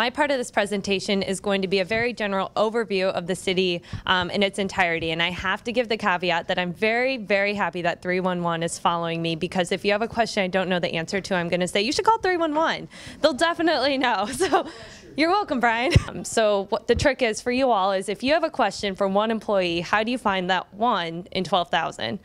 My part of this presentation is going to be a very general overview of the city in its entirety, and I have to give the caveat that I'm very, very happy that 311 is following me, because if you have a question I don't know the answer to, I'm going to say, you should call 311. They'll definitely know. So you're welcome, Brian. So what the trick is for you all is, if you have a question for one employee, how do you find that one in 12,000?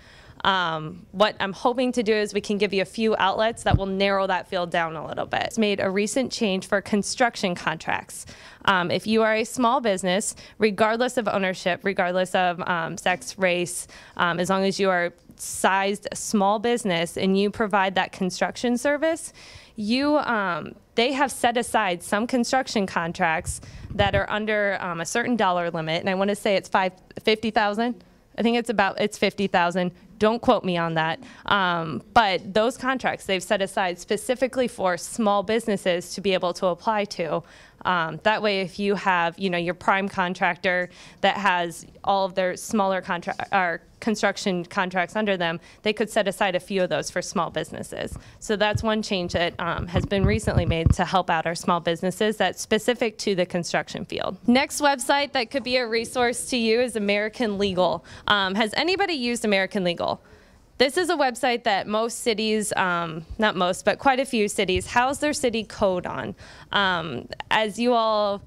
What I'm hoping to do is we can give you a few outlets that will narrow that field down a little bit. It's made a recent change for construction contracts. If you are a small business, regardless of ownership, regardless of sex, race, as long as you are sized small business and you provide that construction service, they have set aside some construction contracts that are under a certain dollar limit, and I want to say it's $50,000. I think it's 50,000. Don't quote me on that. But those contracts they've set aside specifically for small businesses to be able to apply to. That way, if you have, your prime contractor that has all of their smaller construction contracts under them, they could set aside a few of those for small businesses. So that's one change that has been recently made to help out our small businesses that's specific to the construction field. Next website that could be a resource to you is American Legal. Has anybody used American Legal? This is a website that most cities, not most, but quite a few cities, house their city code on. As you all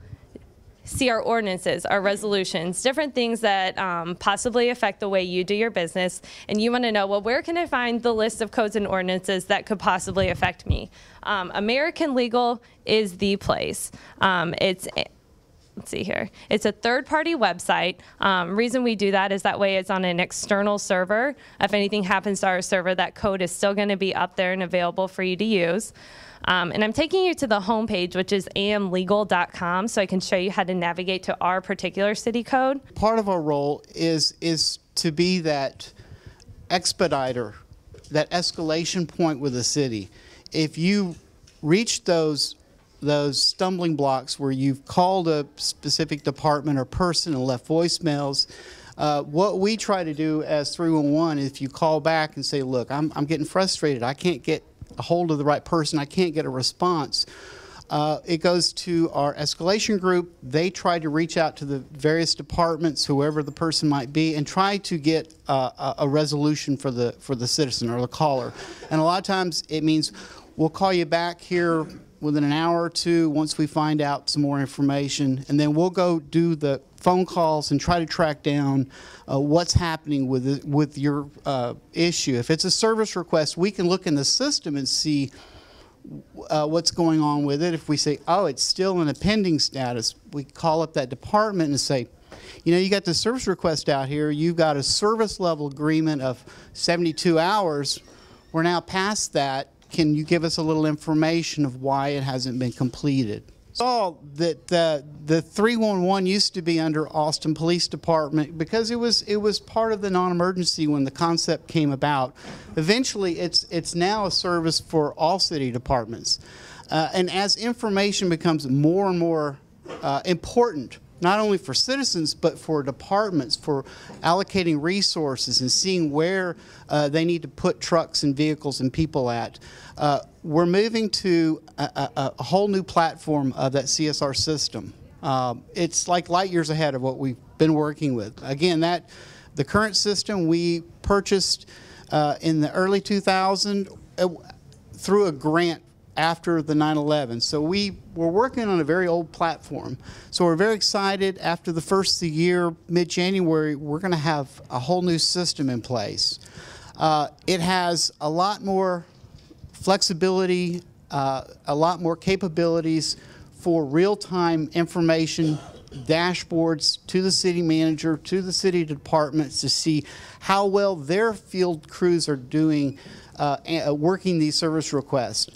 see, our ordinances, our resolutions, different things that possibly affect the way you do your business, and you want to know, well, where can I find the list of codes and ordinances that could possibly affect me? American Legal is the place. Let's see here. It's a third-party website. Reason we do that is that way it's on an external server. If anything happens to our server, that code is still going to be up there and available for you to use. And I'm taking you to the homepage, which is amlegal.com, so I can show you how to navigate to our particular city code. Part of our role is to be that expediter, that escalation point with the city. If you reach those stumbling blocks where you've called a specific department or person and left voicemails, what we try to do as 311, if you call back and say, look, I'm getting frustrated, I can't get a hold of the right person, I can't get a response, it goes to our escalation group. They try to reach out to the various departments, whoever the person might be, and try to get a resolution for the citizen or the caller. And a lot of times it means we'll call you back here within an hour or two once we find out some more information, and then we'll go do the phone calls and try to track down what's happening with your issue. If it's a service request, we can look in the system and see what's going on with it. If we say, oh, it's still in a pending status, we call up that department and say, you got the service request out here, you've got a service level agreement of 72 hours, we're now past that. Can you give us a little information of why it hasn't been completed? So that the 311 used to be under Austin Police Department because it was part of the non-emergency when the concept came about. Eventually, it's now a service for all city departments, and as information becomes more and more important, not only for citizens, but for departments, for allocating resources and seeing where they need to put trucks and vehicles and people at. We're moving to a whole new platform of that CSR system. It's like light years ahead of what we've been working with. Again, the current system we purchased in the early 2000s through a grant after the 9/11. So we were working on a very old platform. So we're very excited. After the first of the year, mid-January, we're going to have a whole new system in place. It has a lot more flexibility, a lot more capabilities for real-time information, dashboards to the city manager, to the city departments to see how well their field crews are doing working these service requests.